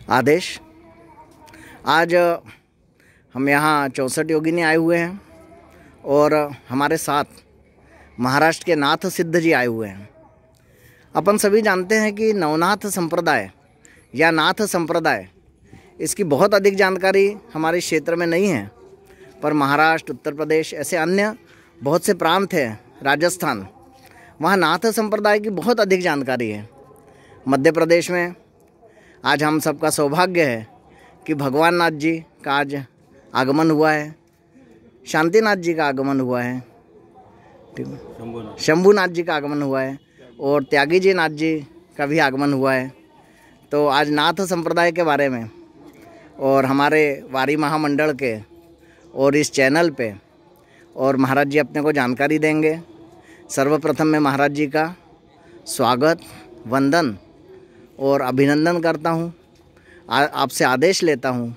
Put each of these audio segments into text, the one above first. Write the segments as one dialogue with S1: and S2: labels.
S1: आदेश। आज हम यहाँ 64 योगिनी आए हुए हैं और हमारे साथ महाराष्ट्र के नाथ सिद्ध जी आए हुए हैं। अपन सभी जानते हैं कि नवनाथ संप्रदाय या नाथ संप्रदाय, इसकी बहुत अधिक जानकारी हमारे क्षेत्र में नहीं है, पर महाराष्ट्र, उत्तर प्रदेश, ऐसे अन्य बहुत से प्रांत हैं, राजस्थान, वहाँ नाथ संप्रदाय की बहुत अधिक जानकारी है। मध्य प्रदेश में आज हम सबका सौभाग्य है कि भगवान नाथ जी का आज आगमन हुआ है, शांतिनाथ जी का आगमन हुआ है, शंभुनाथ जी का आगमन हुआ है और त्यागी जी नाथ जी का भी आगमन हुआ है। तो आज नाथ संप्रदाय के बारे में और हमारे वारी महामंडल के और इस चैनल पे और महाराज जी अपने को जानकारी देंगे। सर्वप्रथम मैं महाराज जी का स्वागत, वंदन और अभिनंदन करता हूँ। आपसे आदेश लेता हूँ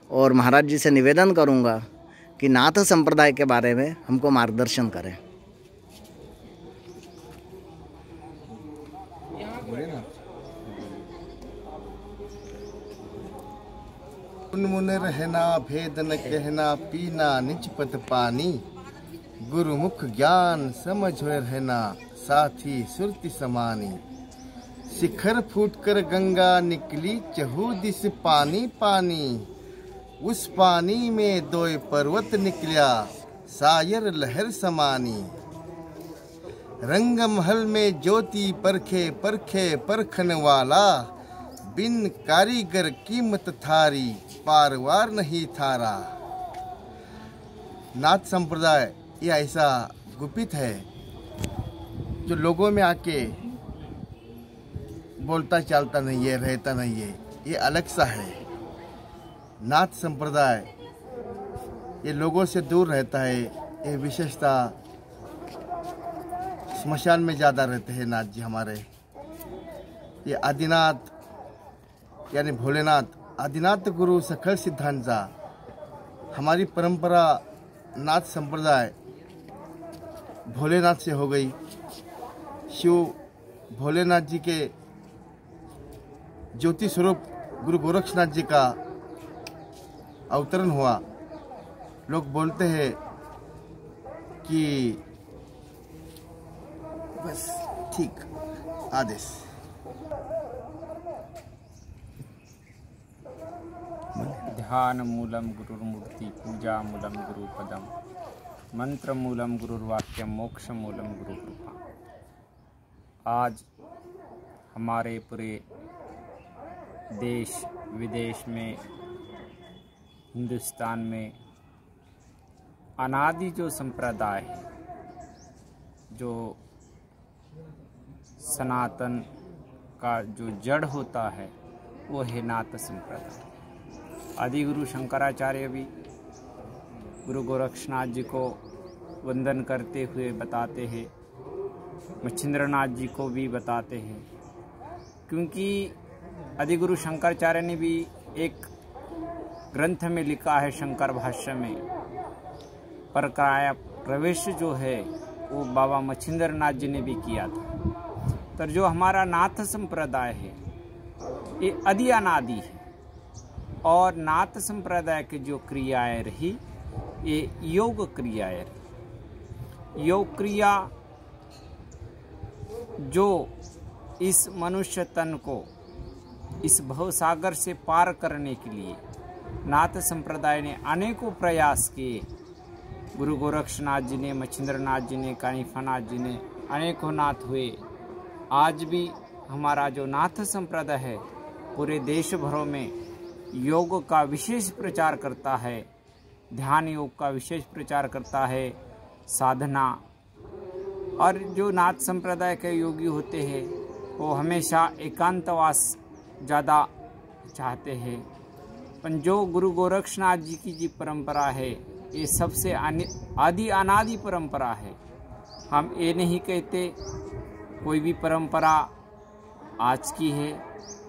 S1: और महाराज जी से निवेदन करूँगा कि नाथ संप्रदाय के बारे में हमको मार्गदर्शन करें।
S2: मुन रहना भेद न कहना, पीना निचपत पानी, गुरुमुख ज्ञान समझ रहना, साथी सुरति समानी। शिखर फूटकर गंगा निकली, चहु दिस पानी पानी, उस पानी में दो पर्वत निकला, सायर लहर समानी। रंग महल में ज्योति परखे परखे परखन वाला, बिन कारीगर कीमत थारी, पारवार नहीं थारा। नाथ संप्रदाय ये ऐसा गुपित है जो लोगों में आके बोलता चालता नहीं है, रहता नहीं है, ये अलग सा है। नाथ संप्रदाय ये लोगों से दूर रहता है। ये विशेषता स्मशान में ज़्यादा रहते हैं नाथ जी हमारे। ये आदिनाथ यानी भोलेनाथ, आदिनाथ गुरु सखल सिद्धांता, हमारी परंपरा नाथ संप्रदाय भोलेनाथ से हो गई। शिव भोलेनाथ जी के ज्योति स्वरूप गुरु गोरक्षनाथ जी का अवतरण हुआ। लोग बोलते हैं कि बस ठीक, आदेश।
S3: ध्यान मूलम गुरुर्मूर्ति, पूजा मूलम गुरुपदम, मंत्र मूलम गुरुर्वाक्यम, मोक्ष मूलम गुरु कृपा। आज हमारे पूरे देश विदेश में, हिंदुस्तान में अनादि जो संप्रदाय है, जो सनातन का जो जड़ होता है, वो है नाथ संप्रदाय। आदि गुरु शंकराचार्य भी गुरु गोरक्षनाथ जी को वंदन करते हुए बताते हैं, मच्छिंद्रनाथ जी को भी बताते हैं, क्योंकि आदि गुरु शंकराचार्य ने भी एक ग्रंथ में लिखा है, शंकर भाष्य में, परकाया प्रवेश जो है वो बाबा मच्छिंद्रनाथ जी ने भी किया था। तो जो हमारा नाथ संप्रदाय है ये आदि अनादि है और नाथ संप्रदाय की जो क्रियाएं रही ये योग क्रियाएं रही। योग क्रिया जो इस मनुष्य तन को इस भवसागर से पार करने के लिए नाथ संप्रदाय ने अनेकों प्रयास किए। गुरु गोरक्षनाथ जी ने, मच्छिंद्रनाथ जी ने, कानिफानाथ जी ने, अनेकों नाथ हुए। आज भी हमारा जो नाथ संप्रदाय है पूरे देश भरों में योग का विशेष प्रचार करता है, ध्यान योग का विशेष प्रचार करता है, साधना। और जो नाथ संप्रदाय के योगी होते हैं वो हमेशा एकांतवास ज़्यादा चाहते हैं। पर जो गुरु गोरक्षनाथ जी की जी परंपरा है ये सबसे आदि अनादि परंपरा है। हम ये नहीं कहते कोई भी परंपरा आज की है,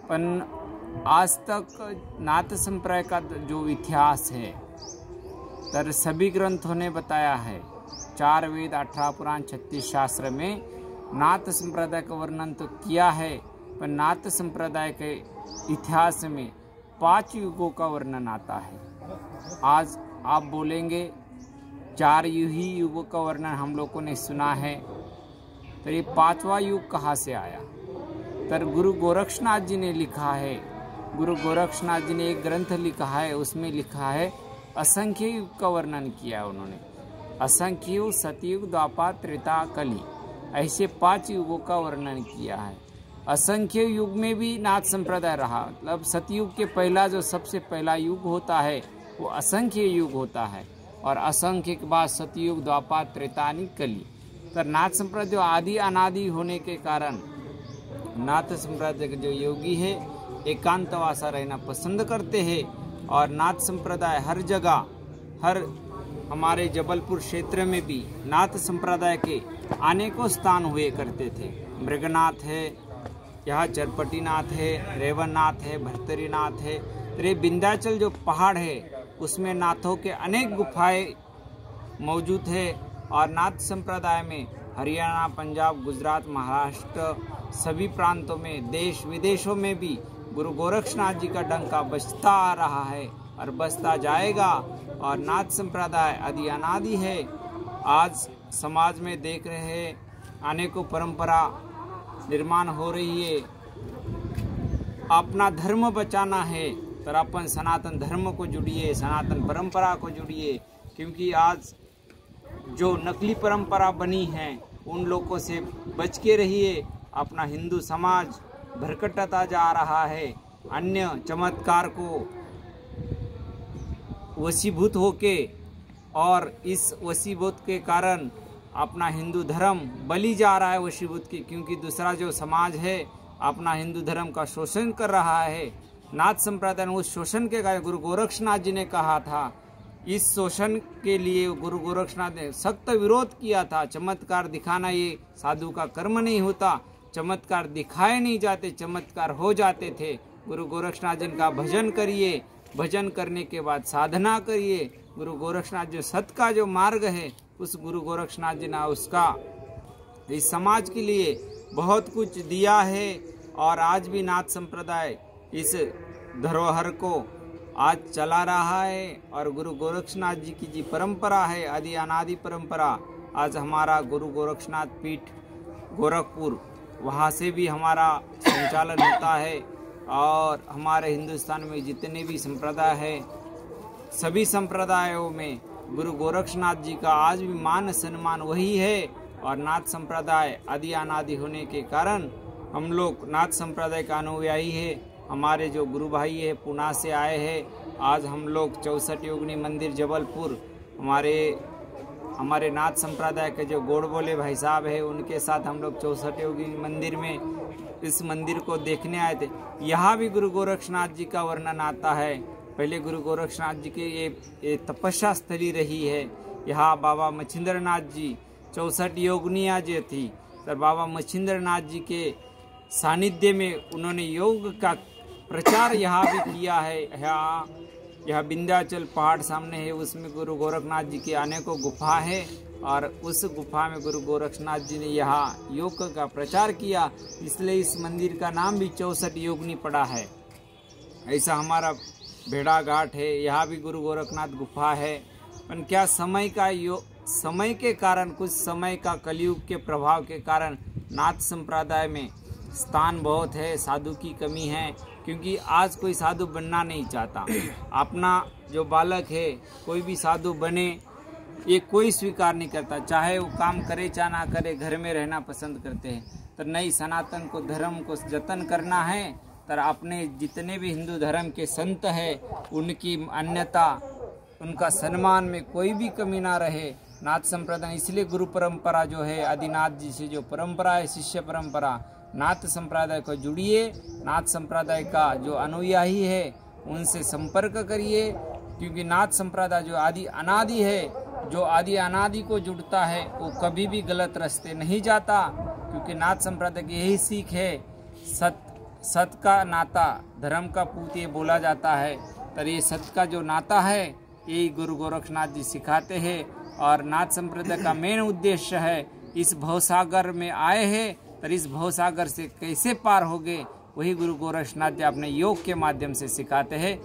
S3: पर आज तक नाथ संप्रदाय का जो इतिहास है तर सभी ग्रंथों ने बताया है। 4 वेद, 18 पुराण, 36 शास्त्र में नाथ संप्रदाय का वर्णन तो किया है, पर नाथ संप्रदाय के इतिहास में 5 युगों का वर्णन आता है। आज आप बोलेंगे 4 ही युगों का वर्णन हम लोगों ने सुना है, तो ये 5वां युग कहाँ से आया? तर गुरु गोरक्षनाथ जी ने लिखा है, गुरु गोरक्षनाथ जी ने एक ग्रंथ लिखा है, उसमें लिखा है असंख्य युग का वर्णन किया है उन्होंने। असंख्य युग, सतयुग, द्वापर, त्रेता, कली, ऐसे 5 युगों का वर्णन किया है। असंख्य युग में भी नाथ संप्रदाय रहा, मतलब सतयुग के पहला जो सबसे पहला युग होता है वो असंख्य युग होता है, और असंख्य के बाद सतयुग, द्वापर, त्रेता, कली। तो नाथ संप्रदाय जो आदि अनादि होने के कारण नाथ संप्रदाय के जो योगी है एकांतवासा रहना पसंद करते हैं, और नाथ संप्रदाय हर जगह, हर हमारे जबलपुर क्षेत्र में भी नाथ संप्रदाय के अनेकों स्थान हुए करते थे। मृगनाथ है, यहाँ चरपटीनाथ है, रेवननाथ है, भर्तरीनाथ है। तो ये विंध्याचल जो पहाड़ है उसमें नाथों के अनेक गुफाएं मौजूद है, और नाथ संप्रदाय में हरियाणा, पंजाब, गुजरात, महाराष्ट्र सभी प्रांतों में, देश विदेशों में भी गुरु गोरक्षनाथ जी का डंका बजता आ रहा है और बजता जाएगा। और नाथ संप्रदाय आदि अनादि है। आज समाज में देख रहे हैं अनेकों परंपरा निर्माण हो रही है। अपना धर्म बचाना है तो अपन सनातन धर्म को जुड़िए, सनातन परंपरा को जुड़िए, क्योंकि आज जो नकली परंपरा बनी है उन लोगों से बच के रहिए। अपना हिंदू समाज भरकटता जा रहा है, अन्य चमत्कार को वशीभूत होके, और इस वशीभूत के कारण अपना हिंदू धर्म बली जा रहा है वशीभूत की, क्योंकि दूसरा जो समाज है अपना हिंदू धर्म का शोषण कर रहा है। नाथ संप्रदाय ने उस शोषण के कारण गुरु गोरक्षनाथ जी ने कहा था, इस शोषण के लिए गुरु गोरक्षनाथ ने सख्त विरोध किया था। चमत्कार दिखाना ये साधु का कर्म नहीं होता, चमत्कार दिखाए नहीं जाते, चमत्कार हो जाते थे। गुरु गोरक्षनाथ जी का भजन करिए, भजन करने के बाद साधना करिए। गुरु गोरक्षनाथ जो सत का जो मार्ग है उस गुरु गोरक्षनाथ जी ने उसका इस समाज के लिए बहुत कुछ दिया है, और आज भी नाथ संप्रदाय इस धरोहर को आज चला रहा है। और गुरु गोरक्षनाथ जी की जी परंपरा है, आदि अनादि परंपरा। आज हमारा गुरु गोरक्षनाथ पीठ गोरखपुर, वहाँ से भी हमारा संचालन होता है, और हमारे हिंदुस्तान में जितने भी संप्रदाय है सभी संप्रदायों में गुरु गोरक्षनाथ जी का आज भी मान सम्मान वही है। और नाथ संप्रदाय आदि अनादि होने के कारण हम लोग नाथ संप्रदाय का अनुयायी है। हमारे जो गुरु भाई है पुणे से आए हैं, आज हम लोग 64 योगिनी मंदिर जबलपुर, हमारे नाथ संप्रदाय के जो गोड़ बोले भाई साहब है उनके साथ हम लोग 64 योगिनी मंदिर में इस मंदिर को देखने आए थे। यहाँ भी गुरु गोरक्षनाथ जी का वर्णन आता है। पहले गुरु गोरक्षनाथ जी के ये तपस्या स्थली रही है। यहाँ बाबा मच्छिंद्रनाथ जी 64 योगिनियाँ जो थी, तो बाबा मच्छिंद्रनाथ जी के सानिध्य में उन्होंने योग का प्रचार यहाँ भी किया है। यह विंध्याचल पहाड़ सामने है, उसमें गुरु गोरखनाथ जी की अनेकों गुफा है, और उस गुफा में गुरु गोरक्षनाथ जी ने यहाँ योग का प्रचार किया, इसलिए इस मंदिर का नाम भी 64 योगिनी पड़ा है। ऐसा हमारा भेड़ा घाट है, यहाँ भी गुरु गोरखनाथ गुफा है। पर क्या समय के कारण, कुछ समय का कलयुग के प्रभाव के कारण नाथ संप्रदाय में स्थान बहुत है, साधु की कमी है, क्योंकि आज कोई साधु बनना नहीं चाहता। अपना जो बालक है कोई भी साधु बने ये कोई स्वीकार नहीं करता, चाहे वो काम करे चाहे ना करे, घर में रहना पसंद करते हैं। तो नहीं, सनातन को धर्म को जतन करना है, तो अपने जितने भी हिंदू धर्म के संत है उनकी मान्यता, उनका सम्मान में कोई भी कमी ना रहे। नाथ संप्रदाय इसलिए गुरु परंपरा जो है आदिनाथ जी से जो परंपरा है, शिष्य परंपरा, नाथ संप्रदाय को जुड़िए। नाथ संप्रदाय का जो अनुयायी है उनसे संपर्क करिए, क्योंकि नाथ संप्रदाय जो आदि अनादि है, जो आदि अनादि को जुड़ता है वो कभी भी गलत रास्ते नहीं जाता, क्योंकि नाथ संप्रदाय की यही सीख है, सत का नाता धर्म का पूत ये बोला जाता है। तो ये सत का जो नाता है यही गुरु गोरक्षनाथ जी सिखाते हैं। और नाथ संप्रदाय का मेन उद्देश्य है, इस भवसागर में आए हैं तो इस भवसागर से कैसे पार होगे वही गुरु गोरक्षनाथ जी अपने योग के माध्यम से सिखाते हैं।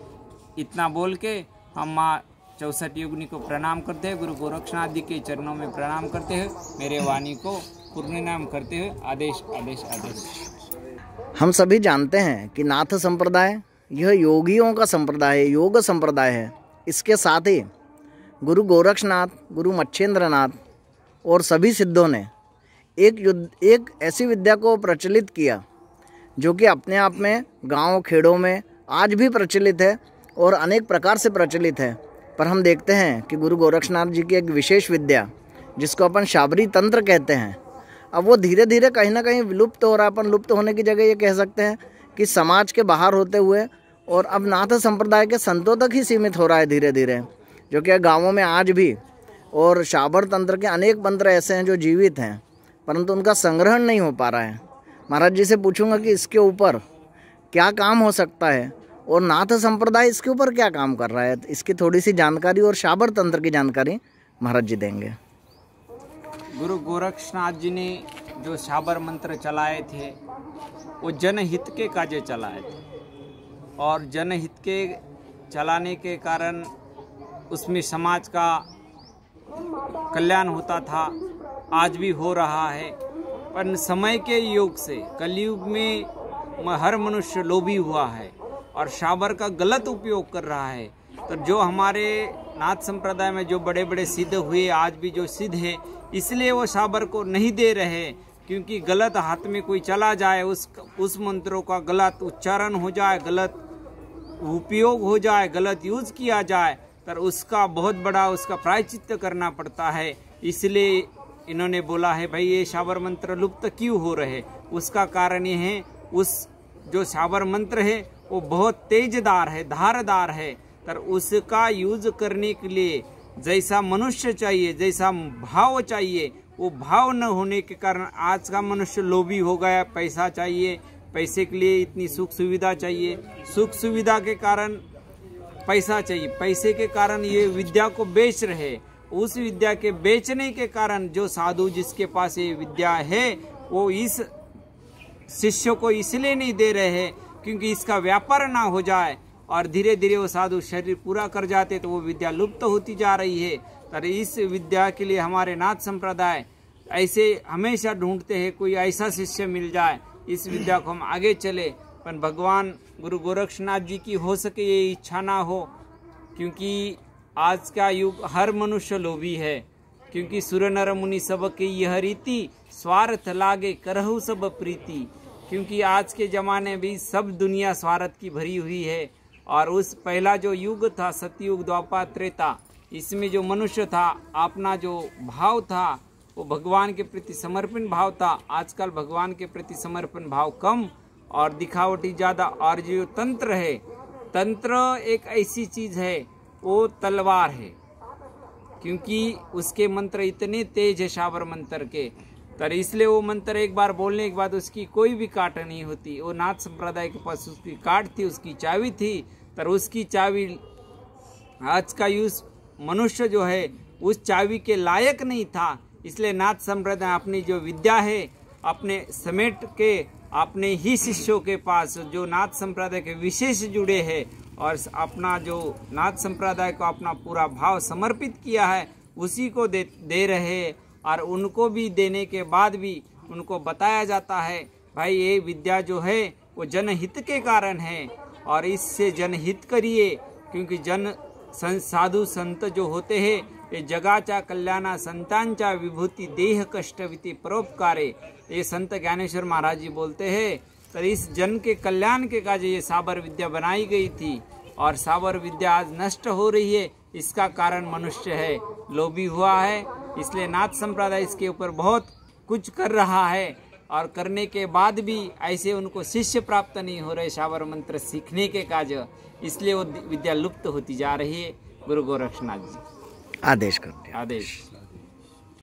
S3: इतना बोल के हम माँ 64 योगिनी को प्रणाम करते हैं, गुरु गोरक्षनाथ जी के चरणों में प्रणाम करते हैं, मेरे वाणी को पूर्णनाम करते हुए आदेश आदेश आदेश।
S1: हम सभी जानते हैं कि नाथ संप्रदाय यह योगियों का संप्रदाय है, योग संप्रदाय है। इसके साथ ही गुरु गोरक्षनाथ, गुरु मच्छेंद्रनाथ और सभी सिद्धों ने एक ऐसी विद्या को प्रचलित किया जो कि अपने आप में गांव खेड़ों में आज भी प्रचलित है और अनेक प्रकार से प्रचलित है। पर हम देखते हैं कि गुरु गोरक्षनाथ जी की एक विशेष विद्या जिसको अपन शाबरी तंत्र कहते हैं, अब वो धीरे धीरे कहीं ना कहीं विलुप्त हो रहा है। अपन लुप्त होने की जगह ये कह सकते हैं कि समाज के बाहर होते हुए और अब नाथ संप्रदाय के संतों तक ही सीमित हो रहा है धीरे धीरे, जो कि गाँवों में आज भी। और शाबर तंत्र के अनेक मंत्र ऐसे हैं जो जीवित हैं परंतु उनका संग्रहण नहीं हो पा रहा है। महाराज जी से पूछूंगा कि इसके ऊपर क्या काम हो सकता है और नाथ संप्रदाय इसके ऊपर क्या काम कर रहा है। इसकी थोड़ी सी जानकारी और शाबर तंत्र की जानकारी महाराज जी देंगे।
S3: गुरु गोरक्षनाथ जी ने जो शाबर मंत्र चलाए थे वो जनहित के काजे चलाए थे और जनहित के चलाने के कारण उसमें समाज का कल्याण होता था, आज भी हो रहा है। पर समय के योग से कलयुग में हर मनुष्य लोभी हुआ है और शाबर का गलत उपयोग कर रहा है। तो जो हमारे नाथ संप्रदाय में जो बड़े बड़े सिद्ध हुए, आज भी जो सिद्ध हैं, इसलिए वो शाबर को नहीं दे रहे, क्योंकि गलत हाथ में कोई चला जाए, उस मंत्रों का गलत उच्चारण हो जाए, गलत उपयोग हो जाए, गलत यूज किया जाए, तो उसका बहुत बड़ा उसका प्रायश्चित्त करना पड़ता है। इसलिए इन्होंने बोला है भाई ये शाबर मंत्र लुप्त क्यों हो रहे। उसका कारण ये है उस जो शाबर मंत्र है वो बहुत तेजदार है, धारदार है, तर उसका यूज करने के लिए जैसा मनुष्य चाहिए, जैसा भाव चाहिए, वो भाव न होने के कारण आज का मनुष्य लोभी हो गया। पैसा चाहिए, पैसे के लिए इतनी सुख सुविधा चाहिए, सुख सुविधा के कारण पैसा चाहिए, पैसे के कारण ये विद्या को बेच रहे। उस विद्या के बेचने के कारण जो साधु जिसके पास ये विद्या है वो इस शिष्य को इसलिए नहीं दे रहे हैं क्योंकि इसका व्यापार ना हो जाए और धीरे धीरे वो साधु शरीर पूरा कर जाते तो वो विद्या लुप्त होती जा रही है। तो इस विद्या के लिए हमारे नाथ संप्रदाय ऐसे हमेशा ढूंढते हैं कोई ऐसा शिष्य मिल जाए, इस विद्या को हम आगे चले। पर भगवान गुरु गोरक्षनाथ जी की हो सके ये इच्छा ना हो, क्योंकि आज का युग हर मनुष्य लोभी है। क्योंकि सुर नर मुनि सब की यह रीति, स्वार्थ लागे करहु सब प्रीति। क्योंकि आज के ज़माने भी सब दुनिया स्वार्थ की भरी हुई है। और उस पहला जो युग था सतयुग द्वापर त्रेता, इसमें जो मनुष्य था अपना जो भाव था वो भगवान के प्रति समर्पण भाव था। आजकल भगवान के प्रति समर्पण भाव कम और दिखावटी ज़्यादा। और जो तंत्र है, तंत्र एक ऐसी चीज़ है वो तलवार है, क्योंकि उसके मंत्र इतने तेज है शाबर मंत्र के, तो इसलिए वो मंत्र एक बार बोलने के बाद उसकी कोई भी काट नहीं होती। वो नाथ संप्रदाय के पास उसकी काट थी, उसकी चाबी थी, तो उसकी चाबी आज का यूज मनुष्य जो है उस चाबी के लायक नहीं था। इसलिए नाथ संप्रदाय अपनी जो विद्या है अपने समेट के अपने ही शिष्यों के पास जो नाथ संप्रदाय के विशेष जुड़े हैं और अपना जो नाथ संप्रदाय को अपना पूरा भाव समर्पित किया है उसी को दे रहे हैं। और उनको भी देने के बाद भी उनको बताया जाता है भाई ये विद्या जो है वो जनहित के कारण है और इससे जनहित करिए, क्योंकि साधु संत जो होते हैं ये जगाचा कल्याणा संतांचा विभूति देह कष्टविति परोपकारे, ये संत ज्ञानेश्वर महाराज जी बोलते हैं। तो इस जन के कल्याण के काज ये साबर विद्या बनाई गई थी और साबर विद्या आज नष्ट हो रही है। इसका कारण मनुष्य है, लोभी हुआ है। इसलिए नाथ संप्रदाय इसके ऊपर बहुत कुछ कर रहा है और करने के बाद भी ऐसे उनको शिष्य प्राप्त नहीं हो रहे शाबर मंत्र सीखने के काज, इसलिए वो विद्या लुप्त होती जा रही है। गुरु गोरक्षनाथ जी
S1: आदेश करते हैं।
S3: आदेश।